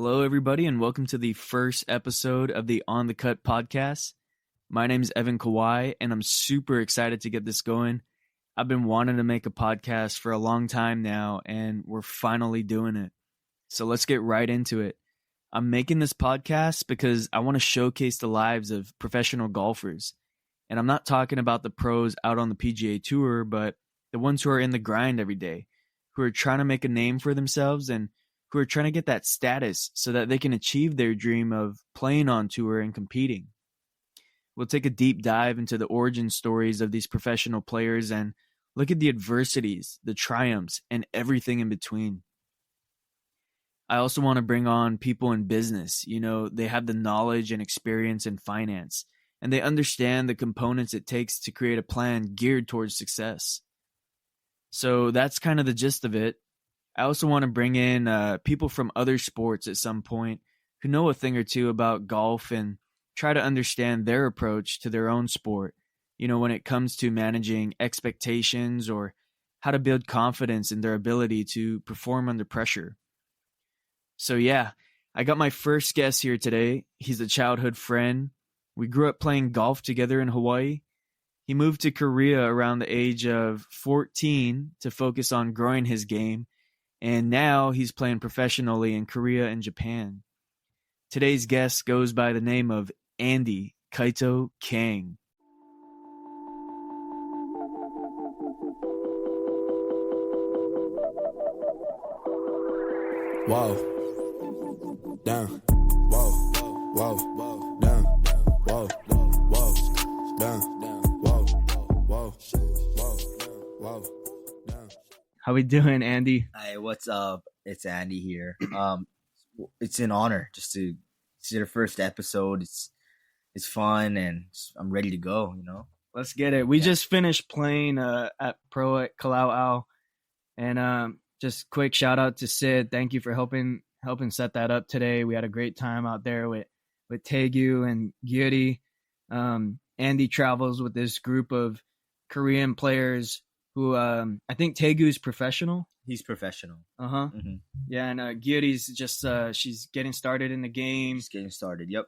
Hello, everybody, and welcome to the first episode of the On the Cut podcast. My name is Evan Kawai, and I'm super excited to get this going. I've been wanting to make a podcast for a long time now, and we're finally doing it. So let's get right into it. I'm making this podcast because I want to showcase the lives of professional golfers. And I'm not talking about the pros out on the PGA Tour, but the ones who are in the grind every day, who are trying to make a name for themselves and who are trying to get that status so that they can achieve their dream of playing on tour and competing. We'll take a deep dive into the origin stories of these professional players and look at the adversities, the triumphs, and everything in between. I also want to bring on people in business. You know, they have the knowledge and experience in finance, and they understand the components it takes to create a plan geared towards success. So that's kind of the gist of it. I also want to bring in people from other sports at some point who know a thing or two about golf and try to understand their approach to their own sport, you know, when it comes to managing expectations or how to build confidence in their ability to perform under pressure. So yeah, I got my first guest here today. He's a childhood friend. We grew up playing golf together in Hawaii. He moved to Korea around the age of 14 to focus on growing his game. And now he's playing professionally in Korea and Japan. Today's guest goes by the name of Andy Kaito Kang. Whoa, down, whoa, whoa, down, whoa, whoa, down, whoa, whoa, whoa, down. How we doing, Andy? Hi, what's up? It's Andy here. It's an honor just to see the first episode. It's fun and I'm ready to go, you know. Let's get it. We just finished playing at Pro at Kalauau, and just quick shout out to Sid. Thank you for helping set that up today. We had a great time out there with Taegu and Gyuri. Andy travels with this group of Korean players who I think Taegu's professional. He's professional. Mm-hmm. Yeah, and Gyuri's just she's getting started in the game. He's getting started. Yep.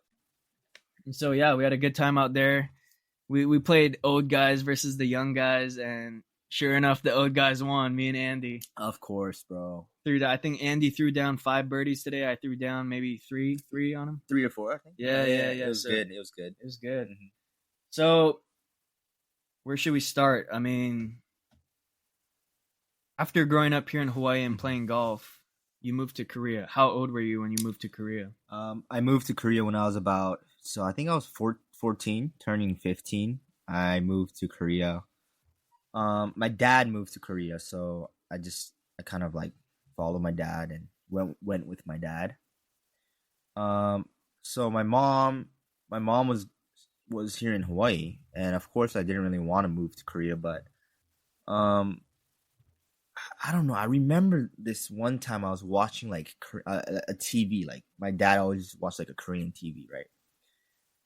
And so yeah, we had a good time out there. We played old guys versus the young guys, and sure enough, the old guys won. Me and Andy. Of course, bro. I think Andy threw down 5 birdies today. I threw down maybe three on him. 3 or 4, I think. Yeah. It was good. It was good. It was good. Mm-hmm. So, where should we start? I mean, after growing up here in Hawaii and playing golf, you moved to Korea. How old were you when you moved to Korea? I moved to Korea when I was I think I was 14, turning 15. I moved to Korea. My dad moved to Korea, so I kind of like followed my dad and went with my dad. So my mom was here in Hawaii, and of course I didn't really want to move to Korea, but I don't know. I remember this one time I was watching like a TV. Like my dad always watched like a Korean TV, right?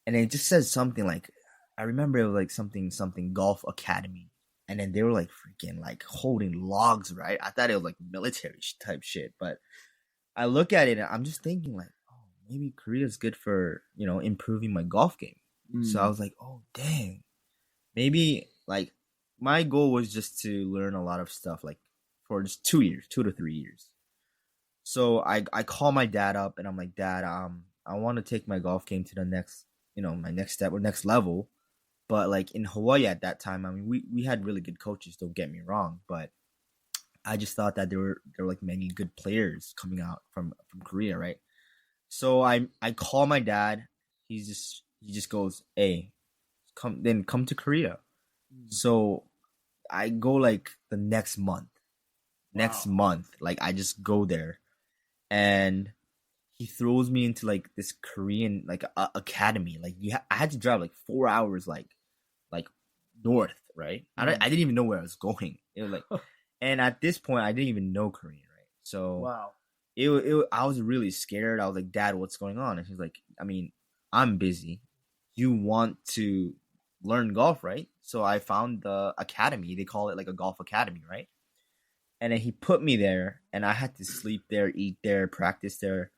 And it just says something like, I remember it was like something Golf Academy, and then they were like freaking like holding logs, right? I thought it was like military type shit, but I look at it and I'm just thinking like, oh, maybe Korea's good for, you know, improving my golf game. So I was like, oh dang, maybe like my goal was just to learn a lot of stuff like for just 2 to 3 years. So I call my dad up and I'm like, Dad, I want to take my golf game to the next, you know, my next step or next level. But like in Hawaii at that time, I mean, we had really good coaches, don't get me wrong, but I just thought that there were like many good players coming out from Korea, right? So I call my dad. He just goes, hey, come to Korea. So I go like the next month. Like I just go there, and he throws me into like this Korean like academy. Like I had to drive like 4 hours like north, right? I didn't even know where I was going. It was like, and at this point I didn't even know Korean, right? So wow, I was really scared. I was like, Dad, what's going on? And he's like, I mean, I'm busy. You want to learn golf, right? So I found the academy. They call it like a golf academy, right? And then he put me there, and I had to sleep there, eat there, practice there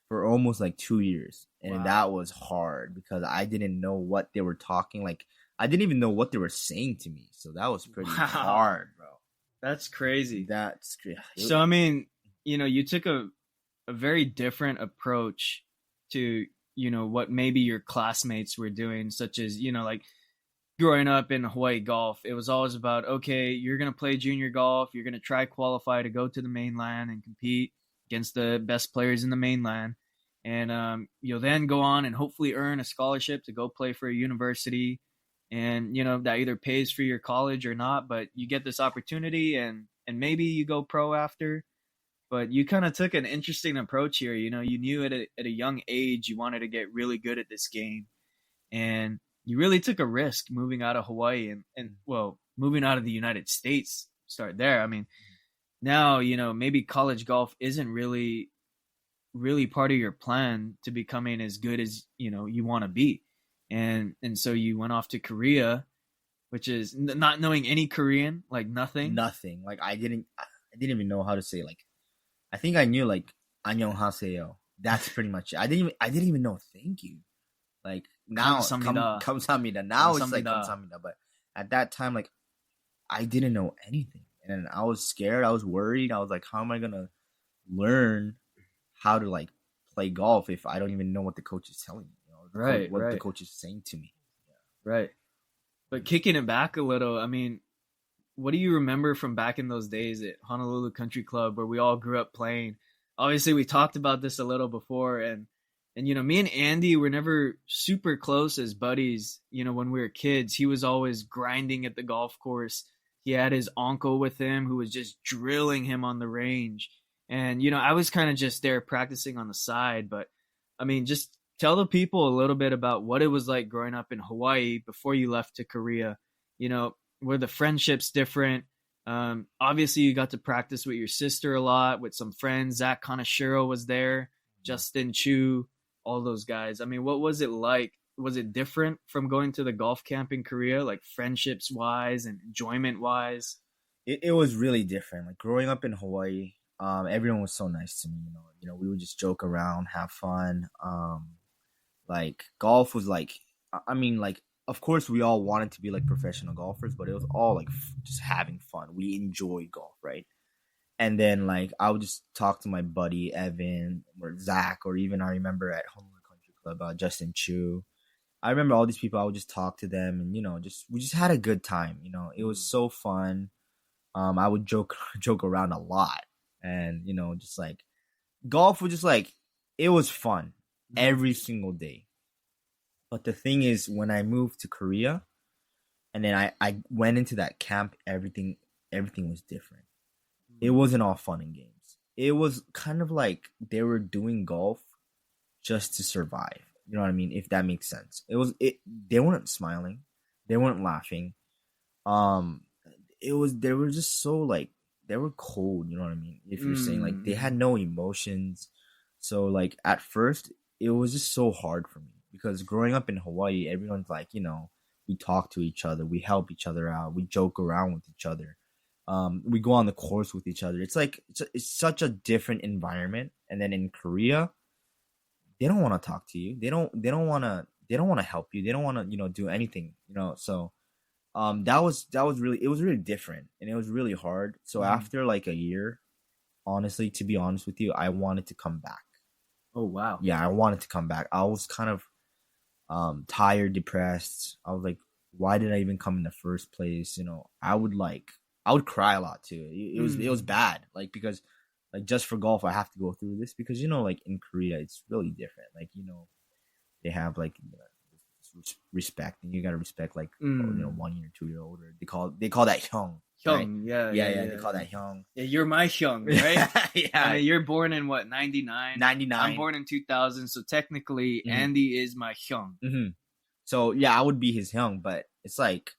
for almost like 2 years. And Wow. that was hard because I didn't know what they were talking. Like, I didn't even know what they were saying to me. So that was pretty Wow. hard, bro. That's crazy. That's crazy. So, I mean, you took a very different approach to, what maybe your classmates were doing, such as, like growing up in Hawaii golf. It was always about, okay, you're going to play junior golf. You're going to try qualify to go to the mainland and compete against the best players in the mainland. And you'll then go on and hopefully earn a scholarship to go play for a university. And, that either pays for your college or not, but you get this opportunity and maybe you go pro after. But you kind of took an interesting approach here. You knew at a young age you wanted to get really good at this game. And you really took a risk moving out of Hawaii and moving out of the United States. Start there. I mean, now, maybe college golf isn't really part of your plan to becoming as good as, you want to be. And so you went off to Korea, which is not knowing any Korean, like nothing. Like I didn't even know how to say, like, I think I knew like 안녕하세요. That's pretty much it. I didn't even know thank you. Like now 감사합니다. Now it's like 감사합니다. But at that time, like I didn't know anything. And I was scared, I was worried. I was like, how am I gonna learn how to like play golf if I don't even know what the coach is telling me? What the coach is saying to me. Yeah. Right. But kicking it back a little, I mean, what do you remember from back in those days at Honolulu Country Club where we all grew up playing? Obviously, we talked about this a little before, and me and Andy were never super close as buddies. When we were kids, he was always grinding at the golf course. He had his uncle with him who was just drilling him on the range. And, I was kind of just there practicing on the side. But, I mean, just tell the people a little bit about what it was like growing up in Hawaii before you left to Korea. Were the friendships different? Obviously, you got to practice with your sister a lot, with some friends. Zach Kanashiro was there, Justin Chu, all those guys. I mean, what was it like? Was it different from going to the golf camp in Korea, like friendships-wise and enjoyment-wise? It was really different. Like growing up in Hawaii, everyone was so nice to me. We would just joke around, have fun. Like golf was like, I mean, like, of course we all wanted to be like professional golfers, but it was all like just having fun. We enjoyed golf, right? And then like I would just talk to my buddy Evan or Zach, or even I remember at Honolulu Country Club, Justin Chu. I remember all these people. I would just talk to them, and we just had a good time. It was so fun. I would joke around a lot, and just like golf was just like, it was fun every single day. But the thing is, when I moved to Korea and then I went into that camp, everything was different. It wasn't all fun and games. It was kind of like they were doing golf just to survive. You know what I mean? If that makes sense. They weren't smiling. They weren't laughing. They were just so like, they were cold, you know what I mean? If you're saying like they had no emotions. So like at first it was just so hard for me because growing up in Hawaii, everyone's like, we talk to each other, we help each other out, we joke around with each other. We go on the course with each other. It's like it's such a different environment. And then in Korea, they don't want to talk to you. They don't want to help you. They don't want to, do anything, So that was really, it was really different and it was really hard. So after like a year, honestly, to be honest with you, I wanted to come back. Oh, wow. Yeah, I wanted to come back. I was kind of tired, depressed. I was like, why did I even come in the first place? I would cry a lot too. It was bad. Like, because like just for golf, I have to go through this because, like in Korea, it's really different. Like, they have like, respect, and you gotta respect like 1 year, 2 year older. They call that hyung. Hyung, right? Yeah. They call that hyung. Yeah, you're my hyung, right? Yeah. I mean, you're born in what, 99? 99. I'm born in 2000, so technically Andy is my hyung. Mm-hmm. So yeah, I would be his hyung, but it's like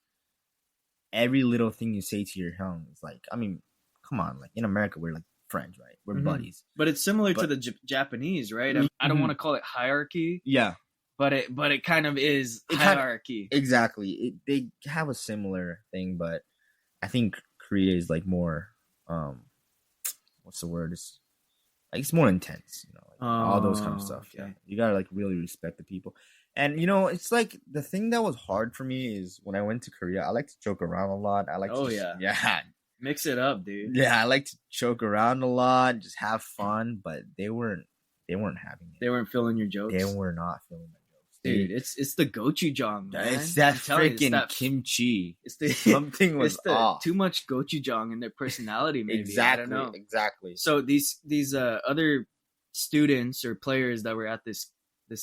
every little thing you say to your hyung is like, I mean, come on, like in America we're like friends, right? We're buddies. But it's similar to the Japanese, right? I don't want to call it hierarchy. Yeah. But it kind of is hierarchy. Exactly. They have a similar thing, but I think Korea is like more, what's the word? Like it's more intense, you know, like all those kind of Oh, stuff. Yeah, okay. you gotta like really respect the people. And you know, it's like the thing that was hard for me is when I went to Korea. I like to joke around a lot. I like Oh, to yeah. yeah, Mix it up, dude. yeah. I like to joke around a lot, just have fun. But they weren't having it. They weren't feeling your jokes. They were not feeling my jokes. Dude, it's the gochujang, man. It's that I'm telling you, freaking kimchi. It's the Something was it's the off. too much gochujang in their personality. Maybe Exactly. I don't know. Exactly. So these other students or players that were at this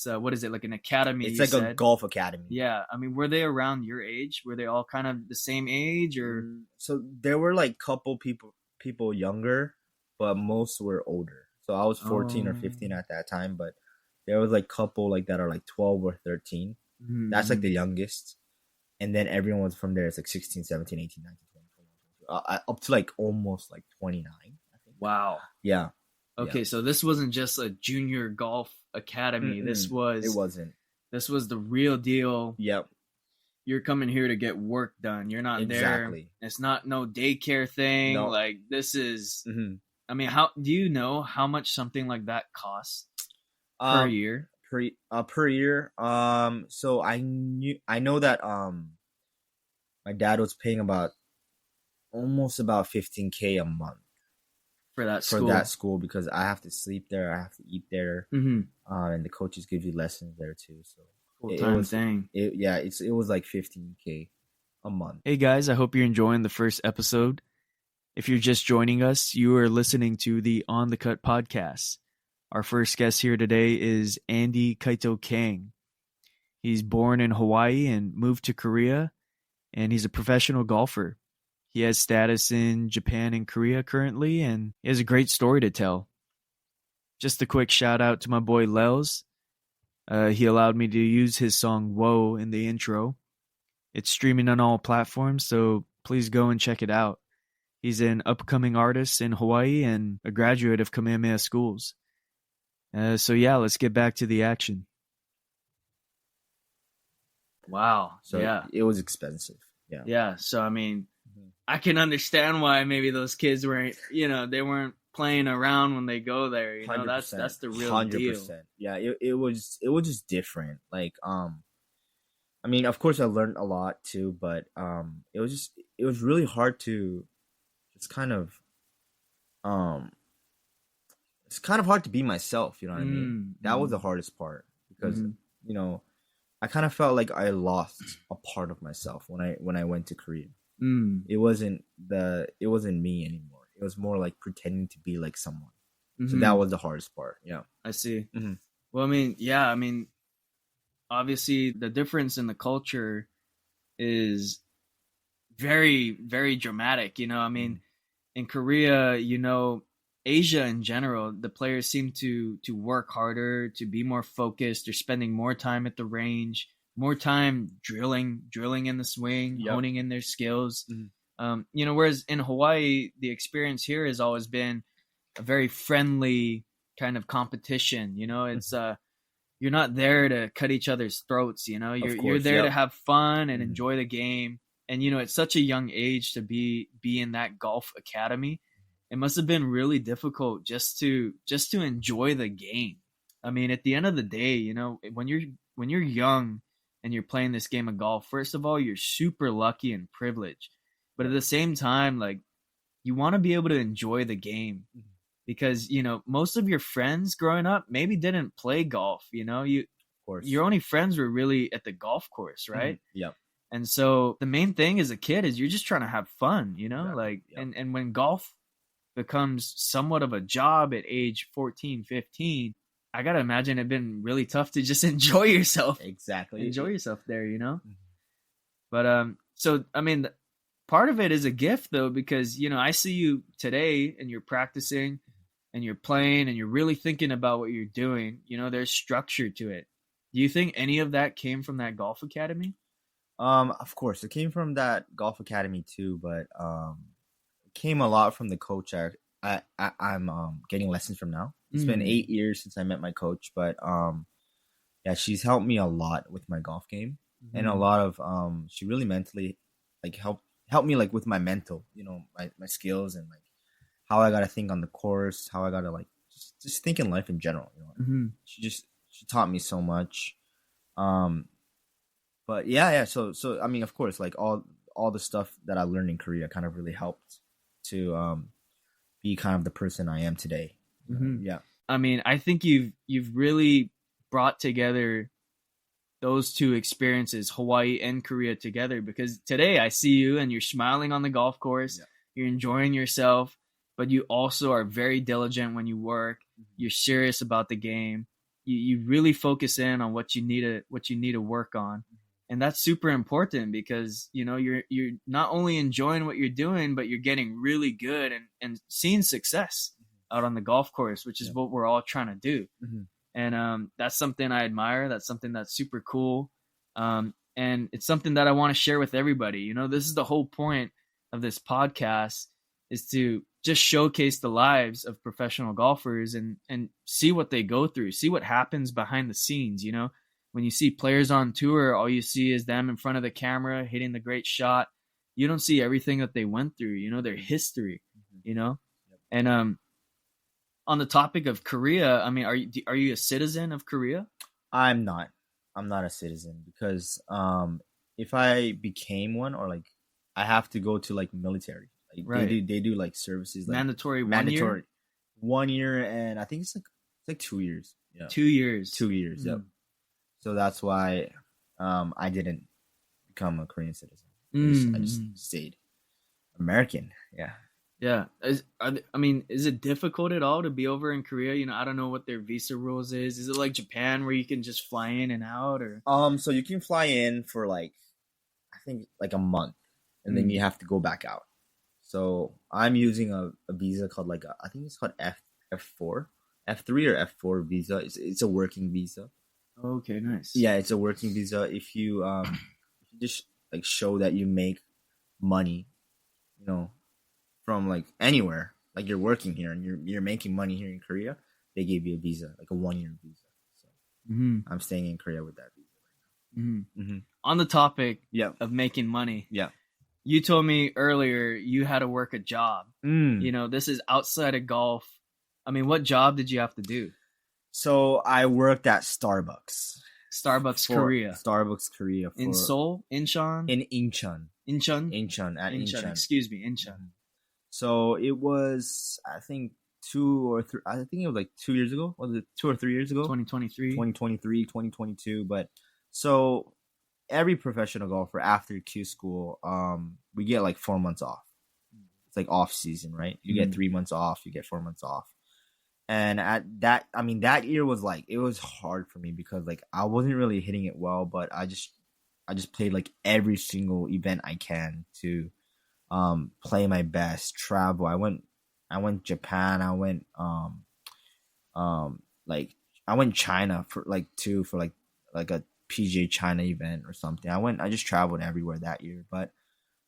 what is it, like an academy? It's you like a said? golf academy. Yeah, I mean, were they around your age? Were they all kind of the same age, or? So there were like couple people younger, but most were older. So I was 14 or 15 at that time, but there was like couple like that are like 12 or 13. That's like the youngest. And then everyone was from there. It's like 16, 17, 18, 19, 20, 21, 22. Up to like almost like 29, I think. Wow. Yeah. Okay, so this wasn't just a junior golf academy. It wasn't. This was the real deal. Yep. You're coming here to get work done. You're not Exactly. there. It's not no daycare thing. No. Like this is. Mm-hmm. I mean, how do you know how much something like that costs per year? Per year. So I know that my dad was paying almost about 15K a month For that school because I have to sleep there, I have to eat there, and the coaches give you lessons there too. So full-time thing. It was like 15K a month. Hey guys, I hope you're enjoying the first episode. If you're just joining us, you are listening to the On the Cut podcast. Our first guest here today is Andy Kaito Kang. He's born in Hawaii and moved to Korea, and he's a professional golfer. He has status in Japan and Korea currently, and he has a great story to tell. Just a quick shout out to my boy Lels. He allowed me to use his song Whoa in the intro. It's streaming on all platforms, so please go and check it out. He's an upcoming artist in Hawaii and a graduate of Kamehameha schools. So yeah, let's get back to the action. Wow. So yeah, it was expensive. Yeah. Yeah. So I mean, I can understand why maybe those kids weren't, they weren't playing around when they go there. You know, that's the real 100%. Deal. Yeah. It was just different. Like, I mean, of course I learned a lot too, but it was really hard to. It's kind of hard to be myself, you know what I mean? That was the hardest part because I kind of felt like I lost a part of myself when I went to Korea. It wasn't me anymore. It was more like pretending to be like someone. So that was the hardest part. Yeah, I see. Well, I mean, obviously the difference in the culture is very, very dramatic. I mean, in Korea, Asia in general, the players seem to work harder, to be more focused. They're spending more time at the range, more time drilling in the swing, honing in their skills. Whereas in Hawaii, the experience here has always been a very friendly kind of competition. It's you're not there to cut each other's throats. You're there to have fun and enjoy the game. And at such a young age to be in that golf academy, it must have been really difficult just to enjoy the game. I mean, at the end of the day, when you're young and you're playing this game of golf, first of all, you're super lucky and privileged. But at the same time, like, you want to be able to enjoy the game because, most of your friends growing up maybe didn't play golf. Your only friends were really at the golf course, right? Yeah. And so the main thing as a kid is you're just trying to have fun, and when golf becomes somewhat of a job at age 14, 15, I got to imagine it'd been really tough to just enjoy yourself. Exactly. Enjoy yourself there, But, so, I mean, part of it is a gift though, because, I see you today and you're practicing and you're playing and you're really thinking about what you're doing. There's structure to it. Do you think any of that came from that golf academy? Of course, it came from that golf academy too, but it came a lot from the coach I'm getting lessons from now. It's been 8 years since I met my coach, but yeah, she's helped me a lot with my golf game, and a lot of she really mentally like helped me like with my mental, my skills and like how I gotta think on the course, how I gotta like just just think in life in general. She taught me so much. But yeah. So I mean, of course, like all the stuff that I learned in Korea kind of really helped to be kind of the person I am today. Yeah. I mean, I think you've really brought together those two experiences, Hawaii and Korea, together, because today I see you and you're smiling on the golf course. Yeah. You're enjoying yourself, but you also are very diligent when you work. You're serious about the game. You really focus in on what you need to work on. And that's super important because, you're not only enjoying what you're doing, but you're getting really good and seeing success out on the golf course, which is what we're all trying to do. And that's something I admire. That's something that's super cool. And it's something that I want to share with everybody. This is the whole point of this podcast, is to just showcase the lives of professional golfers and see what they go through, see what happens behind the scenes. When you see players on tour, all you see is them in front of the camera hitting the great shot. You don't see everything that they went through, their history, And on the topic of Korea, I mean, are you a citizen of Korea? I'm not a citizen because if I became one, or like I have to go to like military. Like right. They do like services, like mandatory 1 year, and I think it's like 2 years. Yeah. 2 years. 2 years. Yep. So that's why I didn't become a Korean citizen. I just stayed American. Yeah. Yeah. Is it difficult at all to be over in Korea? I don't know what their visa rules is. Is it like Japan where you can just fly in and out, or? So you can fly in for like, I think like a month, and then you have to go back out. So I'm using a visa called I think it's called F4, F3 or F4 visa. It's a working visa. Okay, nice. Yeah, it's a working visa. If you just like show that you make money, from like anywhere, like you're working here and you're making money here in Korea, they gave you a visa, like a 1 year visa. So I'm staying in Korea with that visa right now. On the topic of making money, you told me earlier you had to work a job. This is outside of golf. I mean, what job did you have to do? So I worked at Starbucks. Korea. Starbucks Korea. In Seoul? Incheon? In Incheon. Incheon. Excuse me, Incheon. So it was, I think, 2 or 3. I think it was like 2 years ago. Was it 2 or 3 years ago? 2023. 2022. But so every professional golfer after Q school, we get like 4 months off. It's like off season, right? You get 3 months off. You get 4 months off. And that year was like, it was hard for me because like I wasn't really hitting it well, but I just played like every single event I can to play my best, travel. I went Japan. I went I went China for a PGA China event or something. I just traveled everywhere that year, but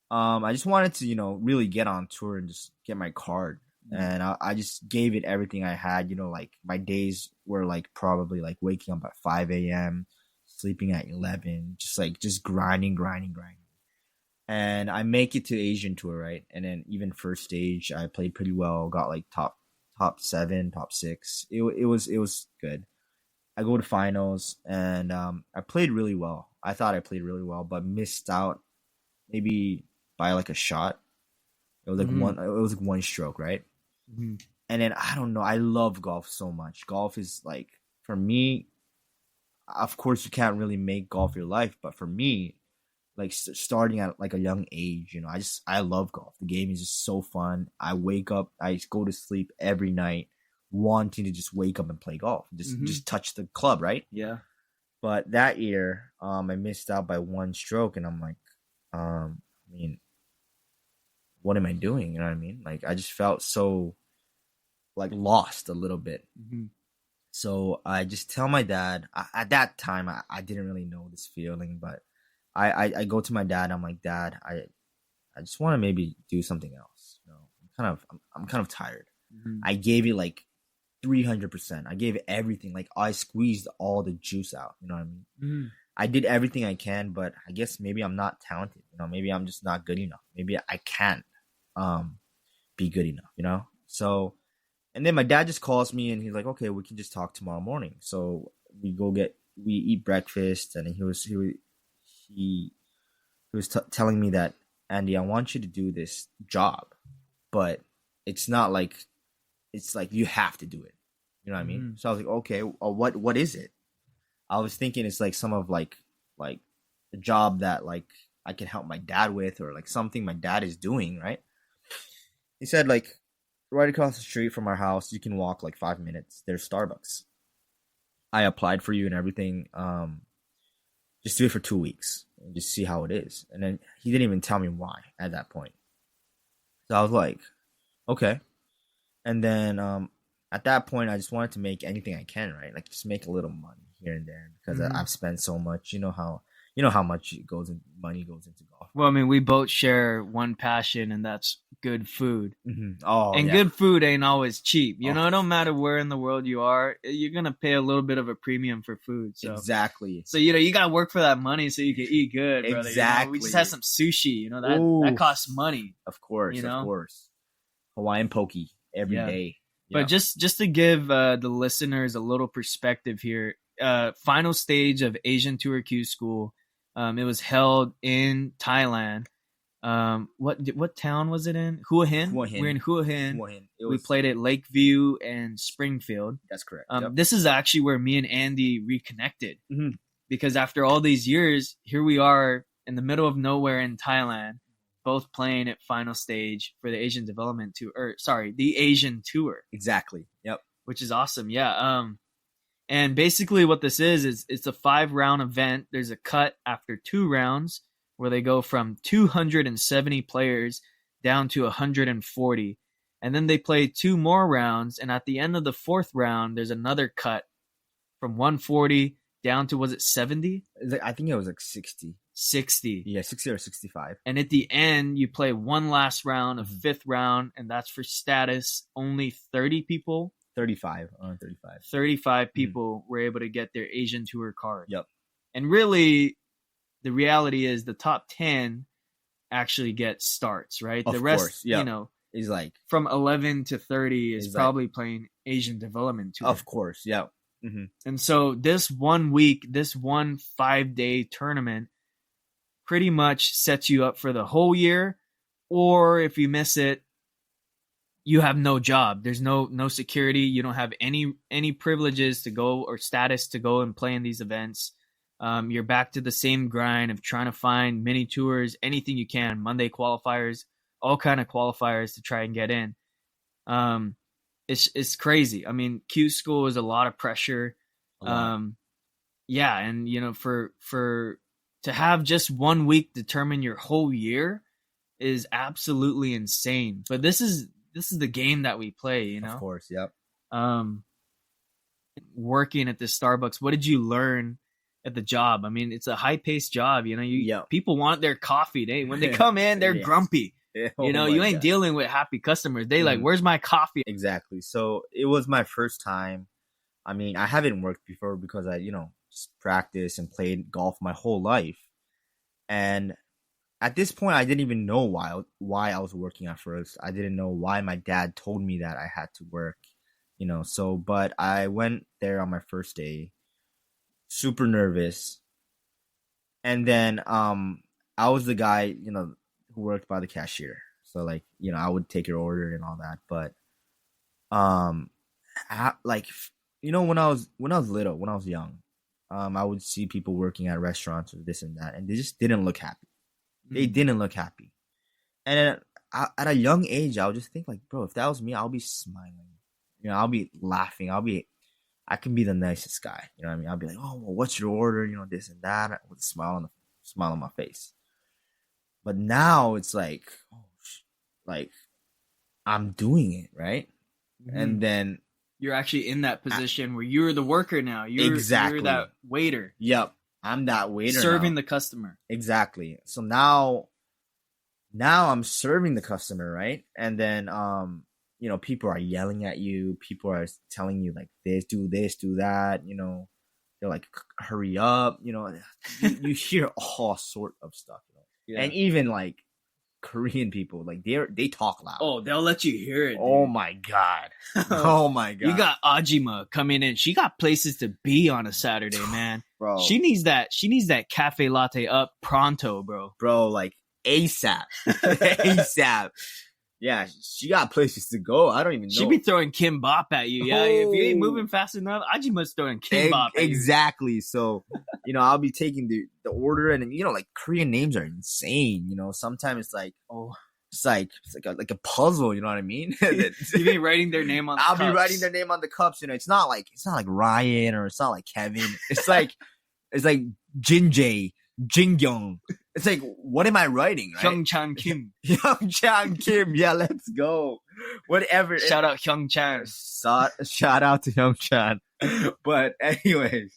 I just wanted to really get on tour and just get my card. And I just gave it everything I had. Like my days were like probably like waking up at 5 a.m., sleeping at 11, just grinding. And I make it to Asian tour, right? And then even first stage, I played pretty well. Got like top 7, top 6. It was good. I go to finals, and I played really well. I thought I played really well, but missed out maybe by like a shot. It was like one stroke, right? And then I don't know. I love golf so much. Golf is like, for me, of course you can't really make golf your life, but for me, like starting at like a young age, I love golf. The game is just so fun. I wake up, I go to sleep every night wanting to just wake up and play golf, just touch the club, right? Yeah. But that year, I missed out by one stroke, and I'm like, what am I doing? You know what I mean? Like I just felt so like lost a little bit. So I just tell my dad. At that time, I didn't really know this feeling, but I go to my dad. I'm like, Dad, I just want to maybe do something else. I'm kind of tired. I gave it like 300%. I gave it everything. Like I squeezed all the juice out. You know what I mean? I did everything I can, but I guess maybe I'm not talented. Maybe I'm just not good enough. Maybe I can't be good enough. So. And then my dad just calls me and he's like, okay, we can just talk tomorrow morning. So we eat breakfast, and he was telling me that, Andy, I want you to do this job, but it's not like, it's like you have to do it. You know what I mean? So I was like, okay, what is it? I was thinking it's like some of like a job that like I can help my dad with, or like something my dad is doing, right? He said, like, right across the street from our house, you can walk like 5 minutes. There's Starbucks. I applied for you and everything. Just do it for 2 weeks and just see how it is. And then he didn't even tell me why at that point. So I was like, okay. And then at that point, I just wanted to make anything I can, right? Like just make a little money here and there, because I've spent so much. You know how much money goes into golf. Well, I mean, we both share one passion, and that's good food. Oh, and good food ain't always cheap. You know, it don't matter where in the world you are, you're gonna pay a little bit of a premium for food. So. Exactly. So you gotta work for that money so you can eat good, brother. Exactly. We just had some sushi. That costs money. Of course. Of course. Hawaiian poke every day. But just to give the listeners a little perspective here, final stage of Asian Tour Q School. It was held in Thailand. What town was it in? Hua Hin. We're in Hua Hin. We played at Lakeview and Springfield. That's correct. This is actually where me and Andy reconnected. Because after all these years, here we are in the middle of nowhere in Thailand, both playing at final stage for the Asian Development Tour. The Asian Tour. Exactly. Yep. Which is awesome. Yeah. And basically what this is it's a 5-round event. There's a cut after 2 rounds where they go from 270 players down to 140. And then they play 2 more rounds. And at the end of the 4th round, there's another cut from 140 down to, was it 70? I think it was like 60. 60. Yeah, 60 or 65. And at the end, you play one last round, a 5th round, and that's for status. Only 30 people. 35 people were able to get their Asian Tour card. Yep. And really, the reality is the top 10 actually get starts, right? The rest, is like from 11 to 30 is probably like playing Asian Development Tour. Of course, yeah. And so this 1 week, this 1 5-day tournament pretty much sets you up for the whole year. Or if you miss it, you have no job. There's no security. You don't have any privileges to go or status to go and play in these events. You're back to the same grind of trying to find mini tours, anything you can, Monday qualifiers, all kind of qualifiers to try and get in. It's crazy. I mean, Q School is a lot of pressure. And for to have just 1 week determine your whole year is absolutely insane. But this is the game that we play, Of course, yep. Working at this Starbucks, what did you learn at the job? I mean, it's a high-paced job, People want their coffee. When they come in, they're grumpy. You ain't dealing with happy customers. They like, where's my coffee? Exactly. So it was my first time. I mean, I haven't worked before because I, just practiced and played golf my whole life. And at this point, I didn't even know why I was working at first. I didn't know why my dad told me that I had to work, but I went there on my first day, super nervous. And then I was the guy, who worked by the cashier. So like, I would take your order and all that. But when I was little, when I was young, I would see people working at restaurants or this and that, and they just didn't look happy. They didn't look happy. And at a young age, I would just think like, bro, if that was me, I'll be smiling. I'll be laughing. I can be the nicest guy. You know what I mean? I'll be like, oh, well, what's your order? This and that, with a smile on my face. But now it's like, I'm doing it, right? And then you're actually in that position where you're the worker now. You're that waiter. Yep. I'm that waiter serving now. The customer. Exactly. So now I'm serving the customer, right? And then people are yelling at you. People are telling you like this, do that. They're like, hurry up. You hear all sort of stuff. And even like Korean people, like they talk loud. Oh, they'll let you hear it. Oh dude. my god. Oh my god. You got Ajima coming in. She got places to be on a Saturday, man. Bro. She needs that cafe latte up pronto, bro. Bro, like ASAP. ASAP. Yeah, she got places to go. I don't even know. She be throwing kimbap at you. Yeah, if you ain't moving fast enough, Ajima's throwing kimbap at you. Exactly. So, I'll be taking the order, and like Korean names are insane. Sometimes it's like, it's like a puzzle. You know what I mean? You be writing their name on the cups. I'll be writing their name on the cups. It's not like Ryan, or it's not like Kevin. It's like Jinjae, Jingyoung. It's like, what am I writing? Right? Hyungchan Kim. Hyungchan Kim. Yeah, let's go. Whatever. Shout out Hyungchan. Shout out to Hyungchan. But anyways,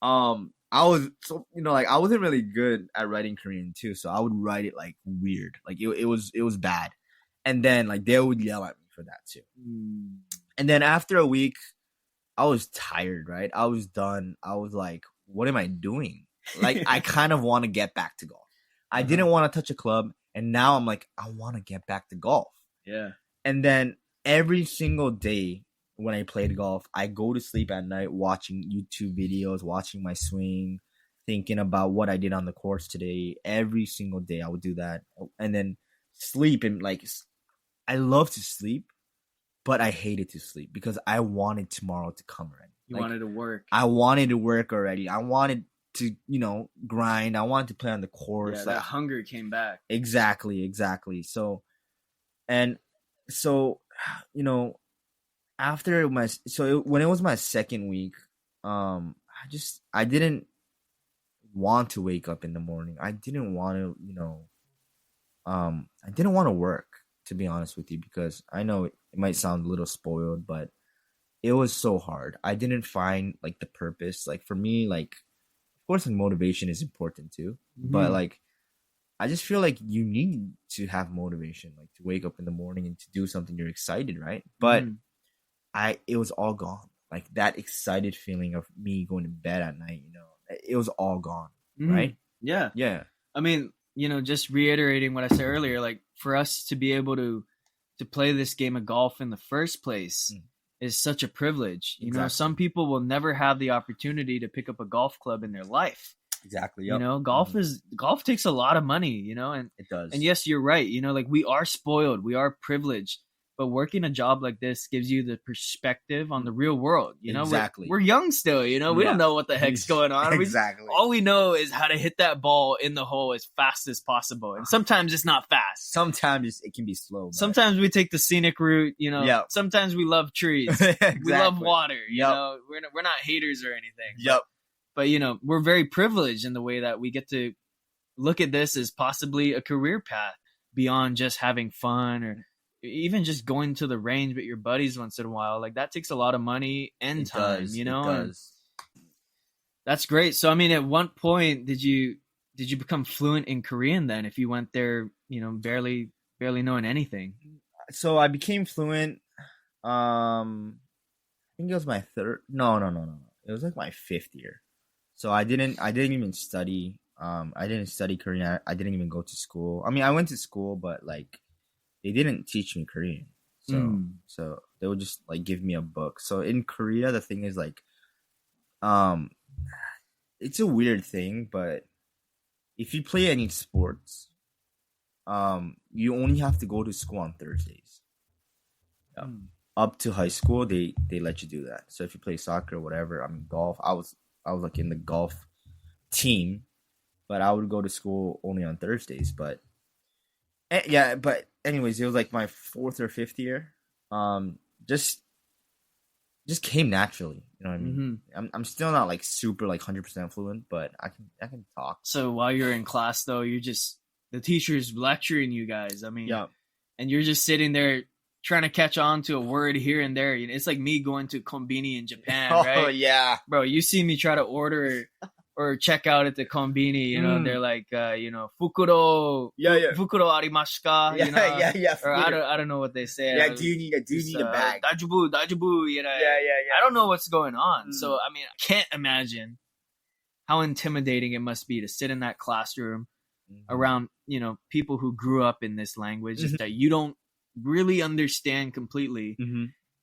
I was I wasn't really good at writing Korean too, so I would write it like weird, like it was bad, and then like they would yell at me for that too. And then after a week, I was tired. Right, I was done. I was like, what am I doing? Like, I kind of want to get back to golf. I didn't want to touch a club, and now I'm like, I want to get back to golf. Yeah. And then every single day when I played golf, I go to sleep at night watching YouTube videos, watching my swing, thinking about what I did on the course today. Every single day I would do that. And then sleep, and like, I love to sleep, but I hated to sleep because I wanted tomorrow to come already. You wanted to work. I wanted to work already. I wanted to, grind. I wanted to play on the course. Yeah, that hunger came back. Exactly. So, when it was my second week, I didn't want to wake up in the morning. I didn't want to, I didn't want to work, to be honest with you, because I know it might sound a little spoiled, but it was so hard. I didn't find like the purpose. Like for me, like, of course, like, motivation is important too, but like, I just feel like you need to have motivation, like to wake up in the morning and to do something you're excited, right? But it was all gone. Like that excited feeling of me going to bed at night, it was all gone, right? Yeah. Yeah. I mean, just reiterating what I said earlier, like for us to be able to play this game of golf in the first place is such a privilege. Exactly. Some people will never have the opportunity to pick up a golf club in their life. Exactly. Yep. Golf takes a lot of money, and it does. And yes, you're right. Like we are spoiled, we are privileged, but working a job like this gives you the perspective on the real world. Exactly. We're young still. We don't know what the heck's going on. Exactly. All we know is how to hit that ball in the hole as fast as possible, and sometimes it's not fast. Sometimes it can be slow. But... Sometimes we take the scenic route. Yep. Sometimes we love trees. Exactly. We love water. Yep. We're not haters or anything. Yep. But, we're very privileged in the way that we get to look at this as possibly a career path beyond just having fun or even just going to the range with your buddies once in a while. Like that takes a lot of money and time, It does. That's great. So, I mean, at what point did you become fluent in Korean then, if you went there, barely knowing anything? So I became fluent. I think it was my third. No. It was like my fifth year. So I didn't even study. I didn't study Korean. I didn't even go to school. I mean, I went to school, but like they didn't teach me Korean. So they would just like give me a book. So in Korea, the thing is like, it's a weird thing, but if you play any sports, you only have to go to school on Thursdays. Up to high school, they let you do that. So if you play soccer or whatever, I mean golf, I was like in the golf team, but I would go to school only on Thursdays. But anyways, it was like my fourth or fifth year. Just came naturally. You know what I mean? I'm still not like super like 100% fluent, but I can talk. So while you're in class though, the teacher's lecturing you guys. I mean, and you're just sitting there trying to catch on to a word here and there. It's like me going to Konbini in Japan, right? Oh yeah, bro. You see me try to order or check out at the Konbini, they're like, fukuro, fukuro arimasu ka? Yeah. Or I don't know what they say. Yeah, do you need a bag? Dajubu, Yeah. I don't know what's going on. So I mean, I can't imagine how intimidating it must be to sit in that classroom around, people who grew up in this language that you don't really understand completely.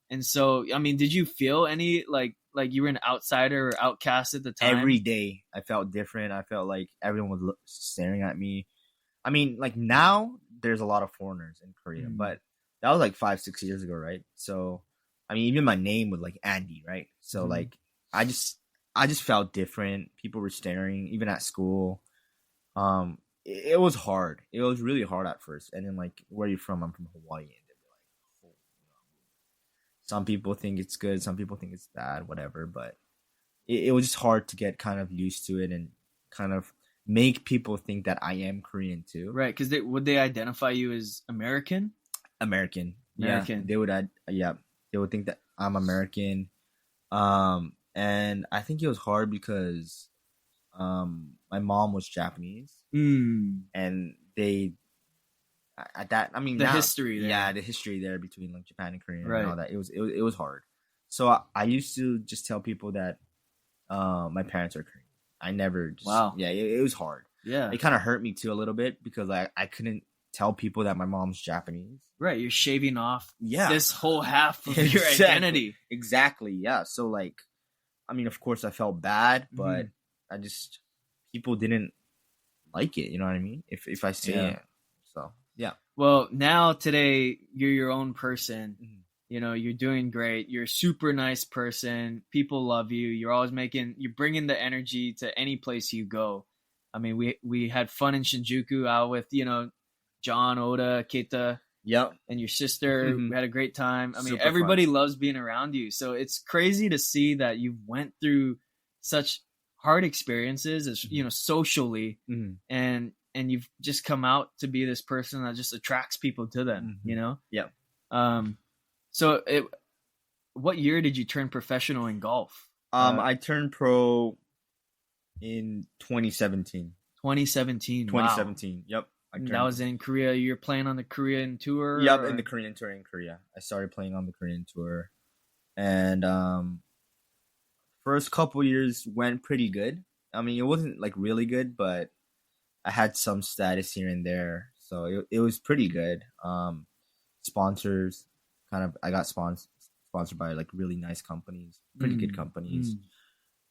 And so, I mean, did you feel any like you were an outsider or outcast at the time? Every day I felt different. I felt like everyone was staring at me. I mean, like now there's a lot of foreigners in Korea, but that was like 5-6 years ago, right? So, I mean, even my name was like Andy, right? So like I just felt different. People were staring, even at school. It was hard. It was really hard at first. And then like, where are you from? I'm from Hawaii. And they'd be like, oh, some people think it's good, some people think it's bad, whatever. But it was just hard to get kind of used to it and kind of make people think that I am Korean too. Right, because would they identify you as American? American. Yeah, they would they would think that I'm American. And I think it was hard because my mom was Japanese. And they at that, I mean, history there. Yeah, the history there between like Japan and Korea and all that. It was hard. So I used to just tell people that my parents are Korean. I never just, yeah, it was hard. Yeah. It kind of hurt me too a little bit because I couldn't tell people that my mom's Japanese. Right, you're shaving off this whole half of your identity. Exactly, yeah. So like, I mean, of course I felt bad, but I just, people didn't like it, you know what I mean? If I say it. So, yeah. Well, now today you're your own person. You're doing great. You're a super nice person. People love you. You're bringing the energy to any place you go. I mean, we had fun in Shinjuku out with, John, Oda, Keita, and your sister. We had a great time. I mean, everybody loves being around you. So it's crazy to see that you went through such hard experiences as, socially, and you've just come out to be this person that just attracts people to them, Yeah. So what year did you turn professional in golf? I turned pro in 2017. 2017. Wow. Yep. That was in Korea. You're playing on the Korean tour? Yep, in the Korean tour in Korea. I started playing on the Korean tour. And first couple years went pretty good. I mean, it wasn't like really good, but I had some status here and there. So it was pretty good. Sponsors, I got sponsored by like really nice companies, pretty good companies.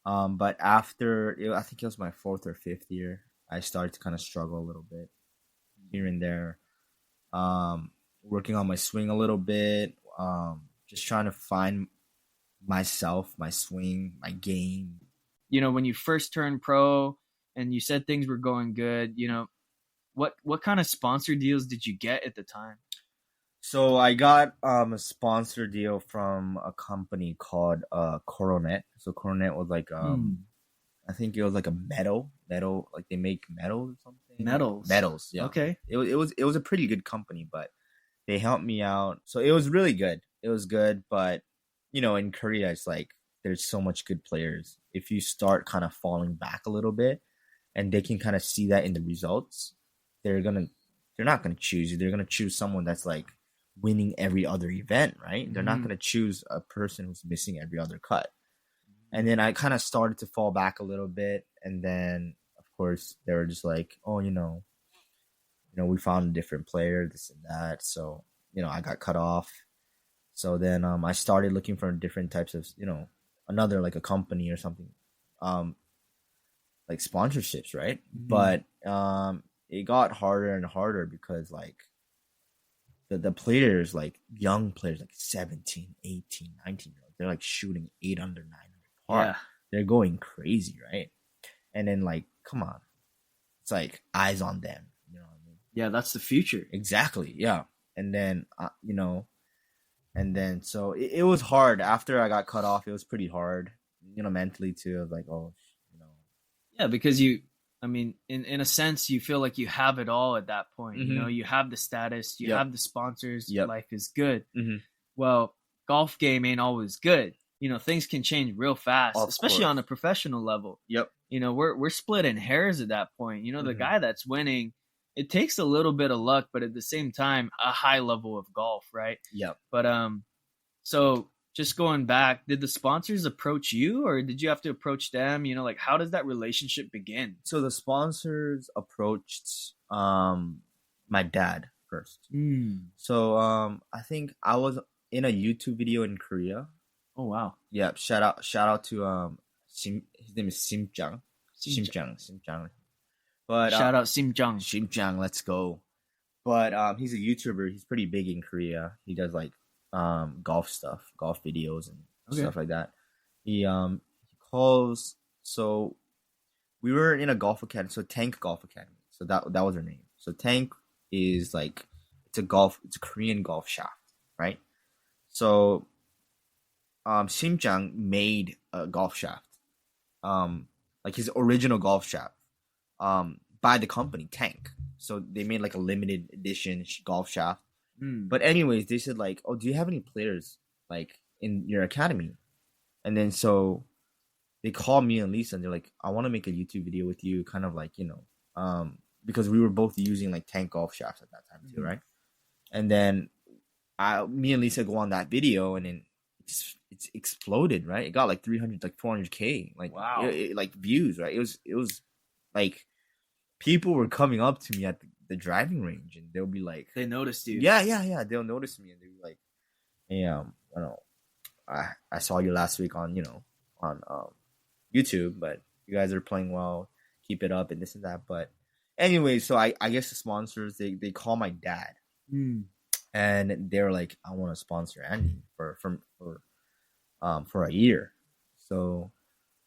But after, I think it was my 4th or 5th year, I started to kind of struggle a little bit here and there. Working on my swing a little bit, just trying to find myself, my swing, my game. When you first turned pro and you said things were going good, what kind of sponsor deals did you get at the time? So I got a sponsor deal from a company called Coronet. So Coronet was like I think it was like a metal, like they make metal or something. Metals, yeah. Okay. It was a pretty good company, but they helped me out. So it was really good. It was good, but in Korea it's like there's so much good players. If you start kind of falling back a little bit and they can kind of see that in the results, they're not gonna choose you. They're gonna choose someone that's like winning every other event, right? They're not gonna choose a person who's missing every other cut. And then I kind of started to fall back a little bit, and then of course they were just like, oh, we found a different player, this and that. So I got cut off. So then I started looking for different types of another like a company or something, like sponsorships, right? But it got harder and harder because like the players, like young players, like 17, 18, 19-year-olds, they're like shooting 8 under 9 under par. Yeah. They're going crazy, right? And then like, come on, it's like eyes on them. You know what I mean? Yeah, that's the future. Exactly. Yeah. And then so it was hard after I got cut off. It was pretty hard, mentally too. I was like, oh, Yeah, because in a sense, you feel like you have it all at that point. You have the status, you have the sponsors, life is good. Well, golf game ain't always good. Things can change real fast, especially on a professional level. Yep. We're splitting hairs at that point. The guy that's winning, it takes a little bit of luck, but at the same time, a high level of golf, right? Yep. But so just going back, did the sponsors approach you or did you have to approach them? You know, like how does that relationship begin? So the sponsors approached my dad first. So I think I was in a YouTube video in Korea. Oh wow. Yeah, shout out to his name is Simjang. Simjang. But shout out Simjang. Simjang, let's go. But he's a YouTuber. He's pretty big in Korea. He does like golf stuff, golf videos and stuff like that. He calls. So we were in a golf academy, so Tank Golf Academy. So that was her name. So Tank is like it's a Korean golf shaft, right? So Simjang made a golf shaft, like his original golf shaft, by the company Tank. So they made like a limited edition golf shaft. But anyways, they said like, "Oh, do you have any players like in your academy?" And then so they called me and Lisa, and they're like, "I want to make a YouTube video with you," kind of like, you know, because we were both using like Tank golf shafts at that time too, right? And then me and Lisa go on that video, and then it's exploded, right? It got like 300, like 400K, like wow, like views, right? It was like people were coming up to me at the driving range, and they'll be like, they noticed you. Yeah. They'll notice me, and they'll be like, "Hey, I know, I saw you last week on YouTube, but you guys are playing well. Keep it up," and this and that. But anyway, so I guess the sponsors they call my dad, and they're like, "I want to sponsor Andy for a year." So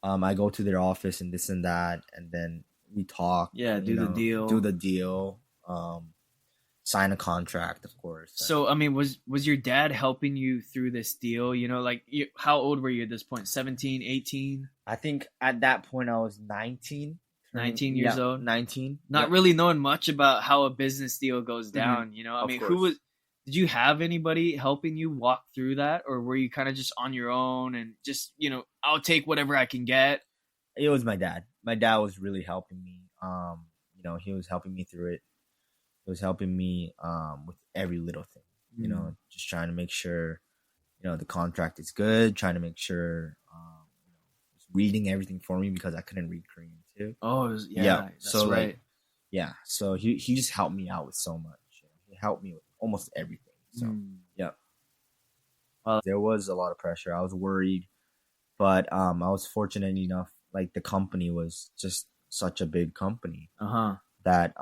I go to their office and this and that, and then we talk. Yeah, do the deal. Sign a contract, of course. So, I mean, was your dad helping you through this deal? You know, like, how old were you at this point? 17, 18? I think at that point I was 19. 19 years old? 19. Not really knowing much about how a business deal goes down, you know? I mean, did you have anybody helping you walk through that? Or were you kind of just on your own and just, you know, I'll take whatever I can get? It was my dad. My dad was really helping me. You know, he was helping me through it. He was helping me with every little thing, you know, just trying to make sure, you know, the contract is good, trying to make sure, you know, just reading everything for me because I couldn't read Korean too. Oh, yeah. That's so right. Like, yeah. So he just helped me out with so much. You know? He helped me with almost everything. So, yeah. There was a lot of pressure. I was worried, but I was fortunate enough. Like the company was just such a big company that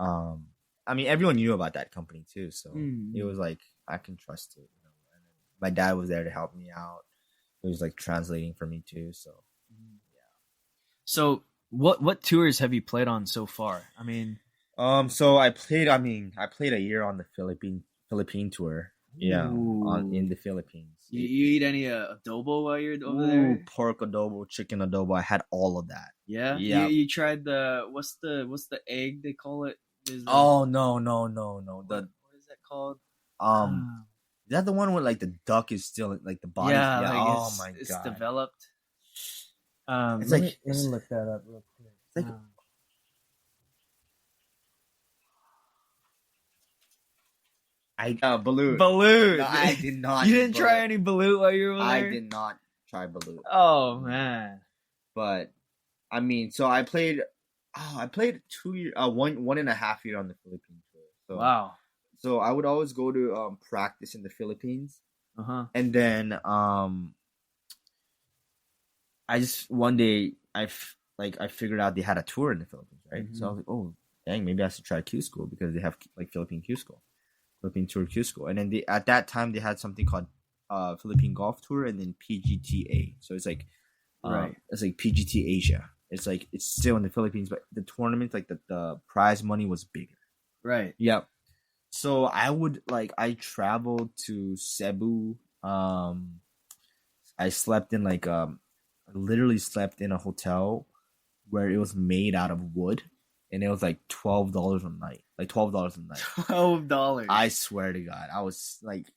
I mean everyone knew about that company too, so it was like I can trust it, you know. And my dad was there to help me out. He was like translating for me too, so yeah. So what tours have you played on so far? I mean, so I played a year on the Philippine tour. Yeah, in the Philippines. You eat any adobo while you're over there? Pork adobo, chicken adobo. I had all of that. Yeah. You tried what's the egg they call it? No. What is that called? Is that the one where like the duck is still like the body? Yeah. Like, oh my god, it's developed. It's let me look that up real quick. It's like, balut. Balut. No, I did not. You didn't try any balut while you were there? I did not try balut. Oh man. But I mean, so I played 2 years, 1.5 years on the Philippines tour. So, wow. So I would always go to practice in the Philippines, and then I just one day I figured out they had a tour in the Philippines, right? So I was like, oh dang, maybe I should try Q school because they have like Philippine Q school. Philippine Tour Q School, and then at that time they had something called Philippine Golf Tour, and then PGTA. So it's like it's like PGT Asia. It's like it's still in the Philippines, but the tournament, like the prize money was bigger. Right. Yep. So I traveled to Cebu. I slept in literally slept in a hotel where it was made out of wood. And it was like $12 a night. Like $12 a night. $12. I swear to God. I was like,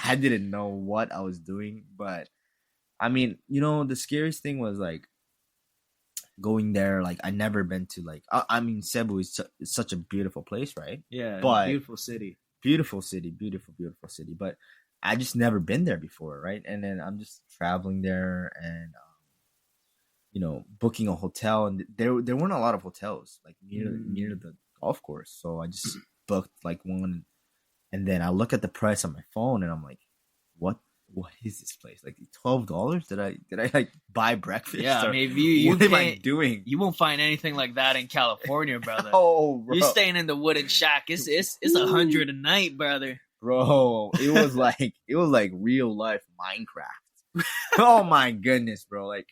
I didn't know what I was doing. But I mean, you know, the scariest thing was like going there. Like I never been to like, I mean, Cebu is such a beautiful place, right? Yeah. But beautiful city. Beautiful city. Beautiful city. But I just never been there before, right? And then I'm just traveling there and booking a hotel, and there weren't a lot of hotels like near the golf course, so I just booked like one, and then I look at the price on my phone, and I'm like, what is this place? Like $12? Did I like buy breakfast? Yeah, or maybe what am I doing? You won't find anything like that in California, brother. Oh, bro. You're staying in the wooden shack. It's $100 a night, brother. Bro, it was like real life Minecraft. Oh my goodness, bro. Like,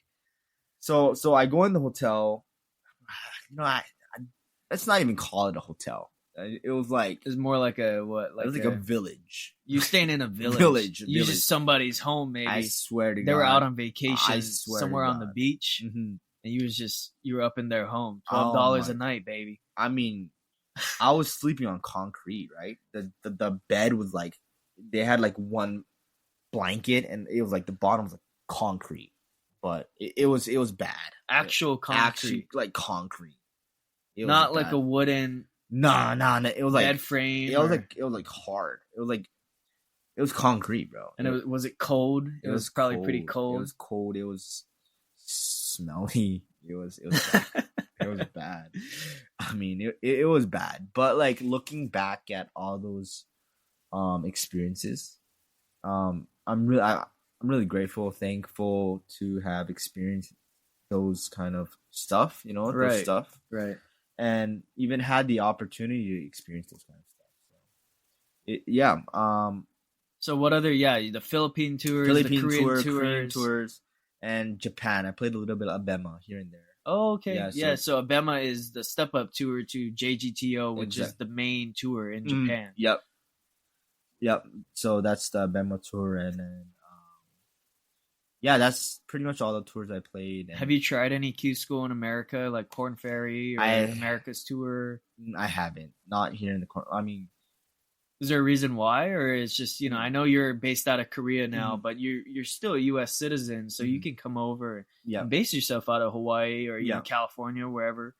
so I go in the hotel. Let's not even call it a hotel. It was like It's more like a what? it was like a village. You staying in a village. Village. Just somebody's home, maybe. I swear to God, they were out on vacation I swear to somewhere on the God. beach, Mhm. and you were up in their home. Oh $12 my- a night, baby. I mean, I was sleeping on concrete, right? The bed was like, they had like one blanket, and it was like the bottom was like concrete, but it was bad. Actual concrete, Actually, like concrete. It was not like bad. a wooden Nah. It was like bed frame. it was like hard. It was concrete, bro. and was it cold? It was probably pretty cold. It was cold. It was smelly. It was bad. It was bad. I mean, it was bad. But like looking back at all those experiences, I'm really grateful, thankful to have experienced those kind of stuff, those Right. stuff, Right. and even had the opportunity to experience those kind of stuff. So, So what other? Yeah, the Philippine tours, Philippine the Korean Korean tours. tours, and Japan. I played a little bit of Abema here and there. Oh, okay. Yeah, Yeah, so- so Abema is the step up tour to JGTO, which is the main tour in Japan. Yep. So that's the Abema tour, and then that's pretty much all the tours I played. And Have you tried any Q school in America, like Corn Ferry or America's tour? I haven't. Not here in the corner. I mean, Is there a reason why, or it's just I know you're based out of Korea now, but you're still a U.S. citizen, so you can come over and base yourself out of Hawaii or even California, wherever.